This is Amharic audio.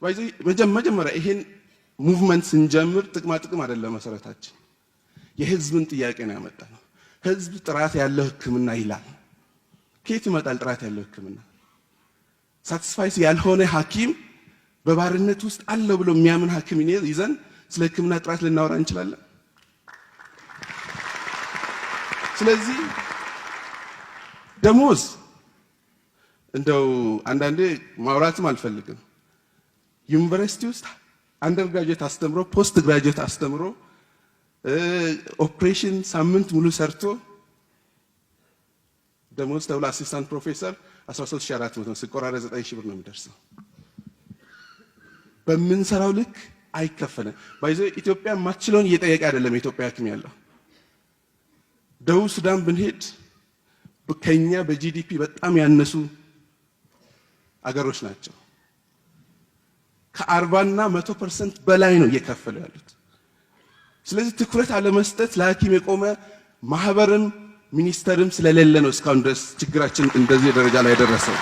መጀመሪያ ይሄን ሙቭመንት ስንጀምር ጥቅም አይደለም መሰረታችን የህዝብን ጥያቄ ነው ያመጣነው። ህዝብ ጥራት ያለው ህክምና ይላል። ከየት ይመጣል ጥራት ያለው ህክምና? ሳቲስፋይስ ያልሆነ ሐኪም በባርነት ውስጥ አለ ብሎ የሚያምን ሐኪም ይዘን ስለ ህክምና ጥራት ልናወራ እንችላለን? ስለዚህ ደሞዝ እንደው አንዳንዴ ማውራትም አልፈልግም። ዩኒቨርሲቲ ውስጥ አንደርግራጁዌት አስተምሮ ፖስት ግራጁዌት አስተምሮ ኦፕሬሽን ሳምንት ሙሉ ሰርቶ ደሞዝ ተብሎ አሲስታንት ፕሮፌሰር 13400 ሲቆራረጥ 9000 ብር ነው የሚደርሰው። በምንሰራው ልክ አይከፈለን። ኢትዮጵያ ማችለውን እየጠየቀ አይደለም የኢትዮጵያ ሐኪም ያለው። ደቡብ ሱዳን ብንሄድ ከኛ በጂዲፒ በጣም ያነሱ አገሮች ናቸው። ከ40 እና 100% በላይ ነው እየከፈሉ ያሉት። ስለዚህ ትኩረት አለመስጠት ለሐኪም የቆመ ማህበርም ሚኒስተርም ስለሌለ ነው እስካሁን ድረስ ችግራችን እንደዚህ ደረጃ ላይ ደረሰው።